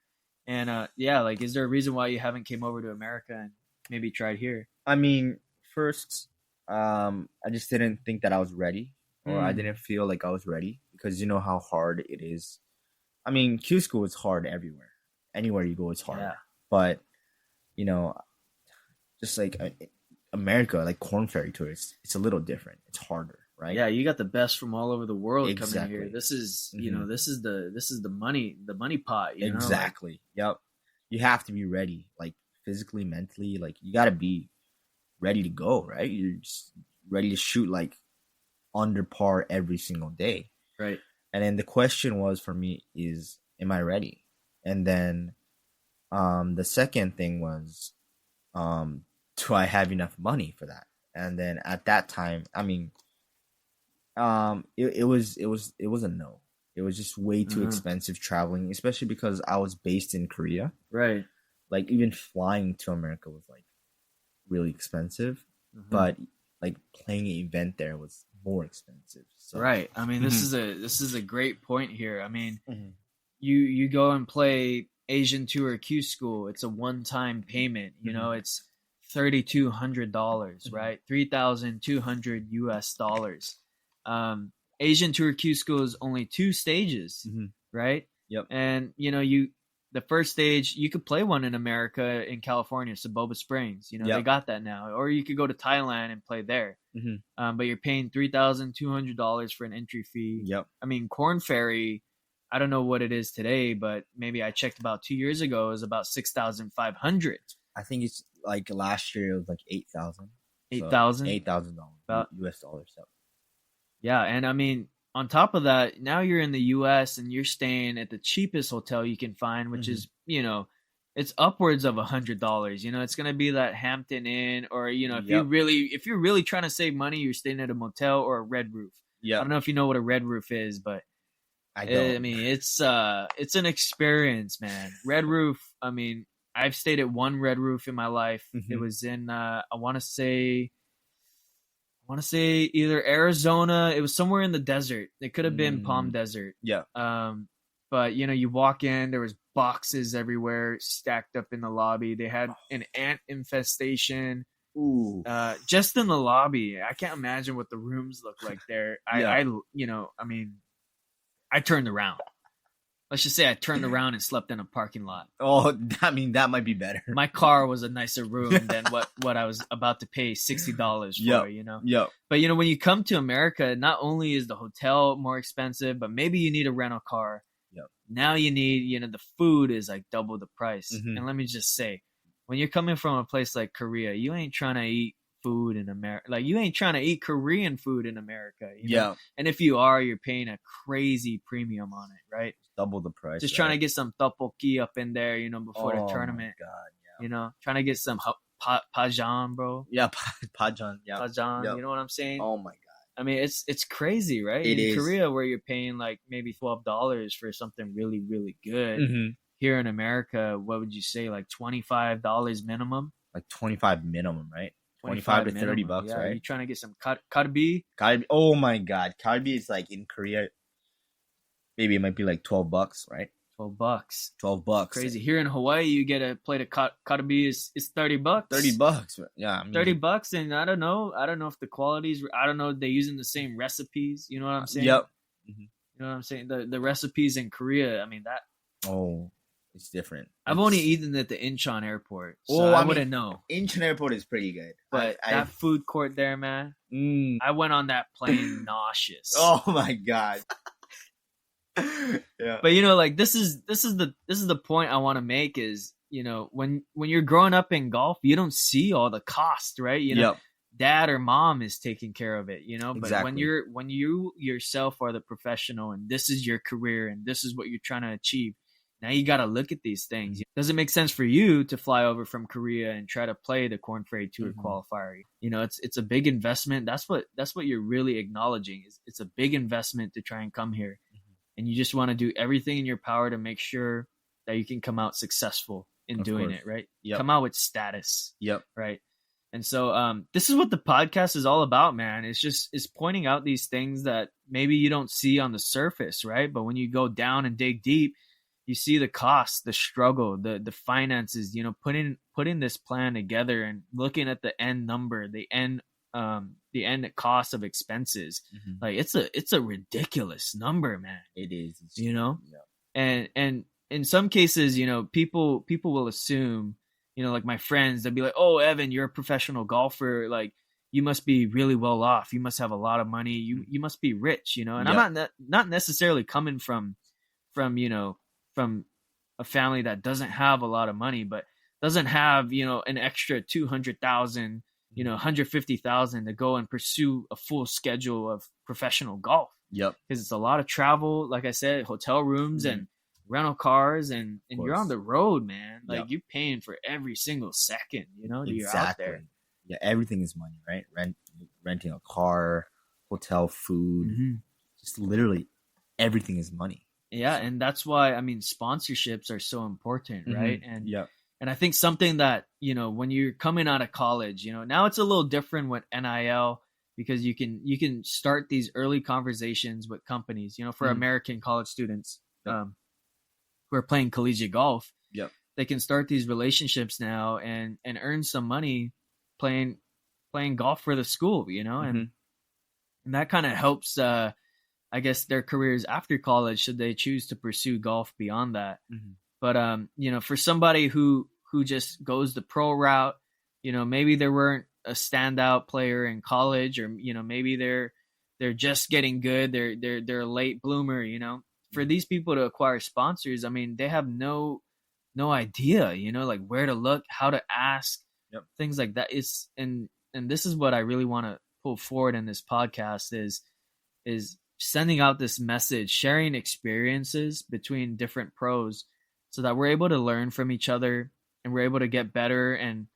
And like, is there a reason why you haven't came over to America and maybe tried here? I mean, first, I just didn't think that I was ready, or I didn't feel like I was ready, because you know how hard it is. I mean, Q school is hard everywhere. Anywhere you go, it's hard. Yeah. But just like America, like Corn Ferry Tour, it's a little different. It's harder, right? Yeah, you got the best from all over the world coming Exactly. here. This is Mhm. this is the money pot. You know? Exactly. Yep. You have to be ready, like physically, mentally. Like you got to be ready to go, right? You're just ready to shoot like under par every single day. Right. And then the question was for me is, am I ready? And then the second thing was, do I have enough money for that? And then at that time, I mean, it was a no. It was just way too expensive traveling, especially because I was based in Korea. Right. Like even flying to America was like really expensive, but like playing an event there was more expensive. So. Right. I mean, this is a great point here. I mean, you go and play Asian Tour Q School. It's a one-time payment. You know, it's $3,200, right? $3,200 US. Asian Tour Q School is only 2 stages, right? Yep. And the first stage, you could play one in America, in California, Saboba Springs. They got that now. Or you could go to Thailand and play there. But you're paying $3,200 for an entry fee. Yep. I mean, Corn Ferry, I don't know what it is today, but maybe I checked about 2 years ago, it was about $6,500. I think it's like last year it was like $8,000. $8,000? $8,000 US dollars. So. Yeah, and I mean, on top of that, now you're in the U.S. and you're staying at the cheapest hotel you can find, which is, it's upwards of $100. It's gonna be that Hampton Inn, or if you're really trying to save money, you're staying at a motel or a Red Roof. Yeah, I don't know if you know what a Red Roof is, but I don't. I mean, it's an experience, man. Red Roof. I mean, I've stayed at one Red Roof in my life. It was in I want to say either Arizona. It was somewhere in the desert. It could have been Palm Desert. Yeah. But you walk in, there was boxes everywhere stacked up in the lobby. They had an ant infestation. Ooh. Just in the lobby. I can't imagine what the rooms look like there. I turned around. Let's just say I turned around and slept in a parking lot. Oh, I mean, that might be better. My car was a nicer room than what I was about to pay $60 for, you know? Yep. But, you know, when you come to America, not only is the hotel more expensive, but maybe you need a rental car. Yep. Now you need, you know, the food is like double the price. Mhm. And let me just say, when you're coming from a place like Korea, you ain't trying to eat food in America. Like, you ain't trying to eat Korean food in America. You know? And if you are, you're paying a crazy premium on it, right? Double the price. Just trying to get some tteokbokki up in there, you know, before the tournament. My God, yeah. You know, trying to get some pajan, bro. Yeah, pajan. Yeah. Pajan, Yep. you know what I'm saying? Oh my God. I mean, it's crazy, right? It in is. Korea, where you're paying like maybe $12 for something really, really good. Mm-hmm. Here in America, what would you say, like $25 minimum? Like 25 minimum, right? 25 to $30 minimum. Yeah, right? you're trying to get some kalbi. Kalbi. Oh my God, kalbi is like in Korea. Maybe it might be like $12, right? $12. $12. Crazy. Here in Hawaii, you get a plate of kalbi is $30. $30. Yeah, I mean, $30, and I don't know if the qualities. I don't know if they're using the same recipes. You know what I'm saying? Yep. You know what I'm saying? The recipes in Korea. I mean that. Oh, it's different. I've only eaten at the Incheon airport, so I I mean, wouldn't know. Incheon Airport is pretty good, But that food court there, man. I went on that plane nauseous. Oh my God. Yeah. But you know, like this is the point I want to make is, you know, when you're growing up in golf, you don't see all the cost, right? You know, dad or mom is taking care of it, you know. But Exactly. when you yourself are the professional and this is your career and this is what you're trying to achieve, now you got to look at these things. Does it make sense for you to fly over from Korea and try to play the Korn Ferry Tour qualifier? You know, it's a big investment. That's what you're really acknowledging. Is it's a big investment to try and come here. And you just want to do everything in your power to make sure that you can come out successful in doing it, right? Come out with status. Right. And so this is what the podcast is all about, man. It's pointing out these things that maybe you don't see on the surface, right? But when you go down and dig deep, you see the cost, the struggle, the finances, you know, putting this plan together and looking at the end number, the end cost of expenses. Like it's a ridiculous number, man. It is. You know? And in some cases, you know, people will assume, you know, like my friends, they'll be like, "Oh, Evan, you're a professional golfer. Like, you must be really well off. You must have a lot of money. You must be rich, you know." And I'm not necessarily coming from a family that doesn't have a lot of money, but doesn't have, you know, an extra 200,000, you know, 150,000 to go and pursue a full schedule of professional golf. Because it's a lot of travel, like I said, hotel rooms and rental cars, and you're on the road, man. Like you're paying for every single second, you know, that you're out there. Yeah, everything is money, right? Renting a car, hotel, food, just literally everything is money. Yeah, and that's why, I mean, sponsorships are so important, right? And I think something that, you know, when you're coming out of college, you know, now it's a little different with NIL because you can start these early conversations with companies, you know, for American college students who are playing collegiate golf. They can start these relationships now and earn some money playing golf for the school, you know, and that kind of helps I guess their careers after college, should they choose to pursue golf beyond that. But you know, for somebody who just goes the pro route, you know, maybe they weren't a standout player in college, or you know, maybe they're just getting good, they're a late bloomer, you know. For these people to acquire sponsors, I mean, they have no idea, you know, like where to look, how to ask, things like that. It's and this is what I really want to pull forward in this podcast is sending out this message, sharing experiences between different pros so that we're able to learn from each other and we're able to get better and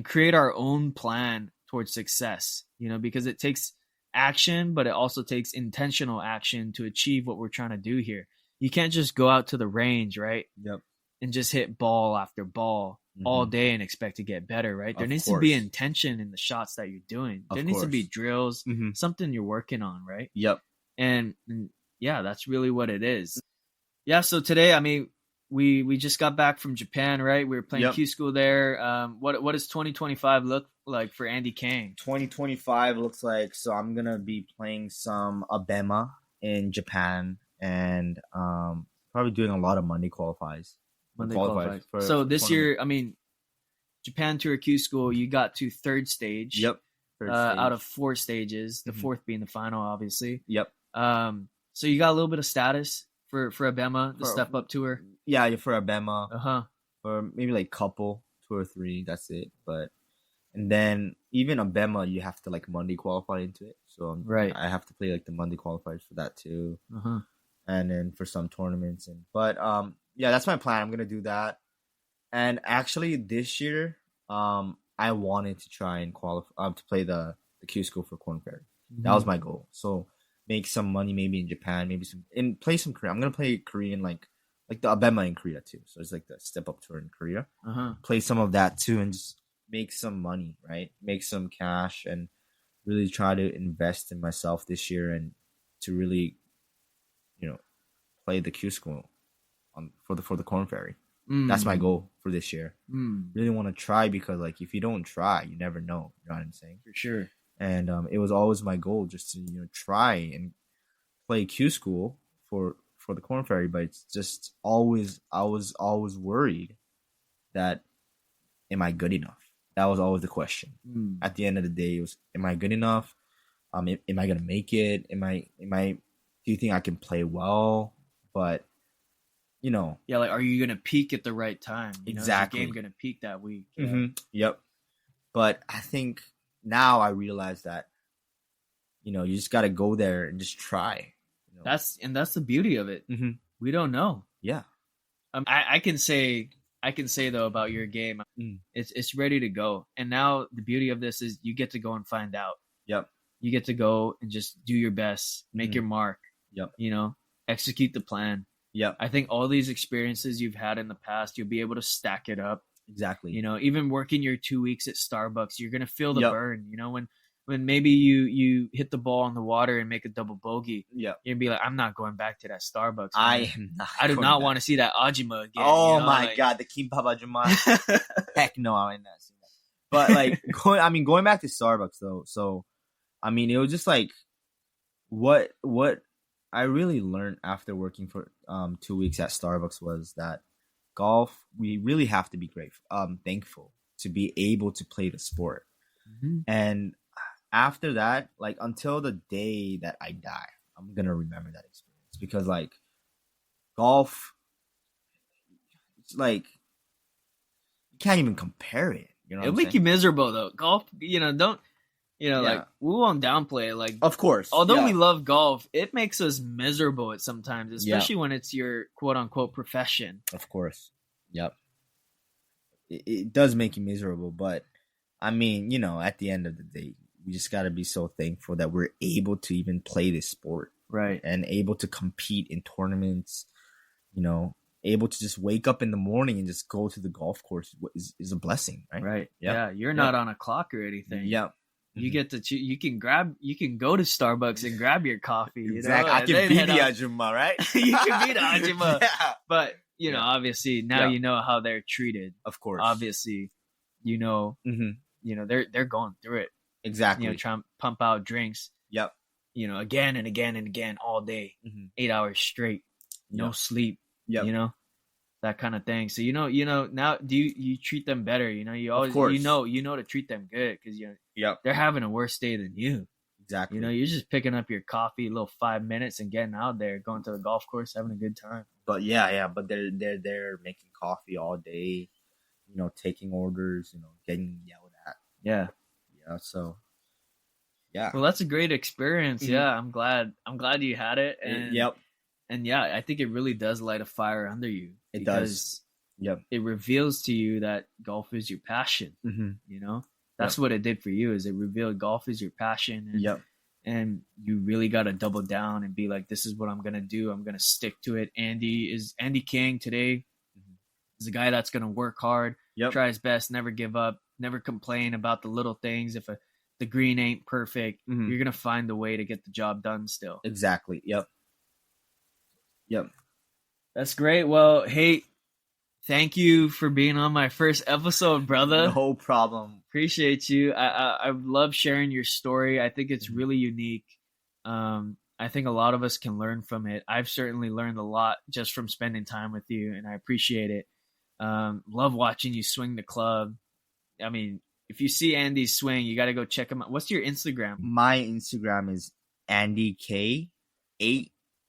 create our own plan towards success, you know, because it takes action, but it also takes intentional action to achieve what we're trying to do here. You can't just go out to the range, right? And just hit ball after ball all day and expect to get better, right? There needs to be intention in the shots that you're doing. There needs to be drills, something you're working on, right? And yeah, that's really what it is. Yeah, so today, I mean, we just got back from Japan, right? We were playing Yep. Q School there. What does 2025 look like for Andy Kang? 2025 looks like, so I'm gonna be playing some Abema in Japan, and probably doing a lot of Monday qualifies. Monday Qualifies qualified. So for this tournament. year, I mean, Japan Tour Q School, you got to third stage. Yep. Third stage. Out of 4 stages, the Mhm. fourth being the final, obviously. Yep. So you got a little bit of status for Abema, the For- step up tour. Yeah, for Abema, Uh-huh. or maybe like couple, 2 or 3. That's it. But and then even Abema, you have to like Monday qualify into it. So Right. I have to play like the Monday qualifiers for that too. Uh-huh. And then for some tournaments, but yeah, that's my plan. I'm gonna do that. And actually this year I wanted to try and qualify to play the Q School for Corn Ferry. That was my goal. So make some money maybe in Japan, maybe play some Korean. I'm gonna play Korean like the Abema in Korea too. So it's like the step up tour in Korea. Uh-huh. Play some of that too and just make some money, right? Make some cash and really try to invest in myself this year and to really, play the Q School for the Corn Ferry. That's my goal for this year. Really want to try, because like if you don't try, you never know. You know what I'm saying? For sure. And it was always my goal just to try and play Q School for the Corn Ferry, but it's just always I was always worried that am I good enough? That was always the question. At the end of the day, it was, am I good enough? Am I gonna make it? Am I? Do you think I can play well? But Yeah, like, are you gonna peak at the right time? Exactly. Is your game gonna peak that week? Yeah. Yep. But I think now I realize that you just got to go there and just try. That's the beauty of it. Mhm. We don't know. Yeah. I can say though about your game, it's ready to go. And now the beauty of this is you get to go and find out. Yep. You get to go and just do your best, make your mark. Yep. Execute the plan. Yep. I think all these experiences you've had in the past, you'll be able to stack it up. Exactly. Even working your 2 weeks at Starbucks, you're gonna feel the Yep. burn. When maybe you hit the ball in the water and make a double bogey, Yep. you'd be like, I'm not going back to that Starbucks. I do not want to see that Ajima again. Oh my god, the Kimbap Ajuma. Heck no, I ain't not seen that. But like going back to Starbucks though, so it was just like what I really learned after working for 2 weeks at Starbucks was that golf, we really have to be thankful to be able to play the sport. And after that, like until the day that I die, I'm gonna remember that experience, because like golf, it's like you can't even compare it. It'll make you miserable though. Golf, don't like, we won't downplay it. Like, of course, although we love golf, it makes us miserable at sometimes, especially when it's your quote unquote profession. Of course. Yep. It does make you miserable, but at the end of the day, we just got to be so thankful that we're able to even play this sport. Right. And able to compete in tournaments, able to just wake up in the morning and just go to the golf course is a blessing, right? Right. Yep. Yeah. You're not on a clock or anything. Yep. You get to you can go to Starbucks and grab your coffee. Exactly. I can be the Ajuma, right? You can be the Ajuma. Yeah. But, obviously now you know how they're treated. Of course. Obviously, they're going through it. Exactly. Trying to pump out drinks. Yep. Again and again and again all day, 8 hours straight, no sleep. Yep. That kind of thing. So now do you treat them better? You always Of course. you know to treat them good, because Yep. they're having a worse day than you. Exactly. You're just picking up your coffee, a little 5 minutes, and getting out there, going to the golf course, having a good time. But but they're making coffee all day, taking orders, getting yelled at. Yeah. Yeah. So. Yeah. Well, that's a great experience. Mhm. Yeah, I'm glad you had it. And Yep. And yeah, I think it really does light a fire under you. It does. Yep. It reveals to you that golf is your passion. Mm-hmm. That's what it did for you. Is it revealed golf is your passion. And, Yep. And you really got to double down and be like, this is what I'm gonna do. I'm gonna stick to it. Andy Kang today is a guy that's gonna work hard, try his best, never give up, never complain about the little things. If the green ain't perfect, you're gonna find a way to get the job done still. Exactly. Yep. That's great. Well, hey, thank you for being on my first episode, brother. No problem. Appreciate you. I love sharing your story. I think it's really unique. I think a lot of us can learn from it. I've certainly learned a lot just from spending time with you, and I appreciate it. Love watching you swing the club. I mean, if you see Andy swing, you got to go check him out. What's your Instagram? My Instagram is AndyK8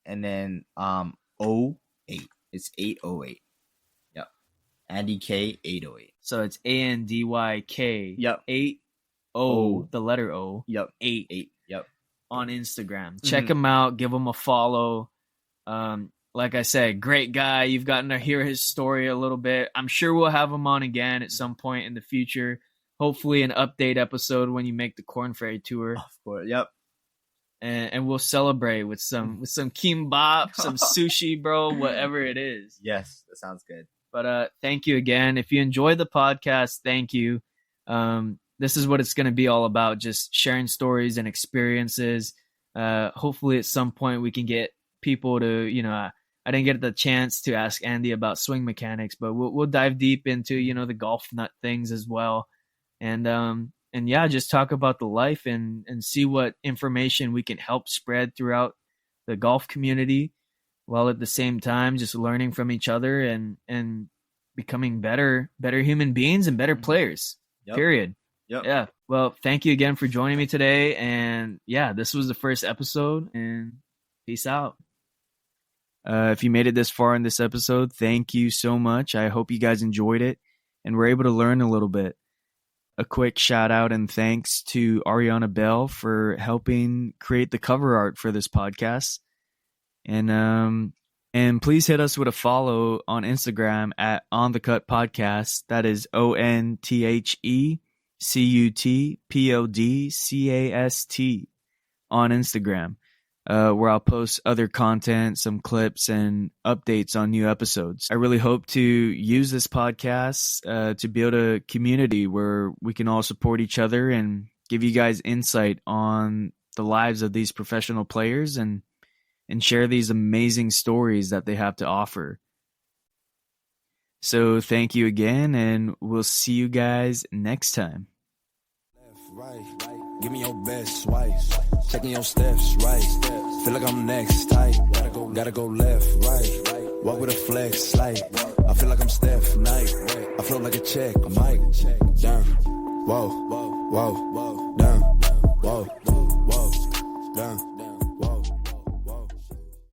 and then 08. It's 808. Yep. AndyK808. So it's ANDYK. Yep. 80, O. the letter O. Yep. 8 Yep. on Instagram. Check him out. Give him a follow. Like I said, great guy. You've gotten to hear his story a little bit. I'm sure we'll have him on again at some point in the future. Hopefully an update episode when you make the Corn Ferry tour. Of course. Yep. And we'll celebrate with some kimbap, some sushi, bro, whatever it is. Yes, that sounds good. But thank you again. If you enjoyed the podcast, thank you. This is what it's going to be all about, just sharing stories and experiences. Hopefully at some point we can get people to, I didn't get the chance to ask Andy about swing mechanics, but we'll dive deep into, the golf nut things as well. And yeah, just talk about the life and see what information we can help spread throughout the golf community, while at the same time just learning from each other and becoming better human beings and better players. Yep. Period. Yep. Yeah. Well, thank you again for joining me today. And yeah, this was the first episode, and peace out. If you made it this far in this episode, thank you so much. I hope you guys enjoyed it and were able to learn a little bit. A quick shout out and thanks to Ariana Bell for helping create the cover art for this podcast. And please hit us with a follow on Instagram at On The Cut Podcast. That is ONTHECUTPODCAST on Instagram, where I'll post other content, some clips, and updates on new episodes. I really hope to use this podcast to build a community where we can all support each other and give you guys insight on the lives of these professional players and share these amazing stories that they have to offer. So thank you again, and we'll see you guys next time. Right, give me your best swipe, checking your steps, right, feel like I'm next, tight, gotta go left, right, walk with a flex, like, I feel like I'm Steph Knight, I float like a check, Mike, down, whoa, down, whoa.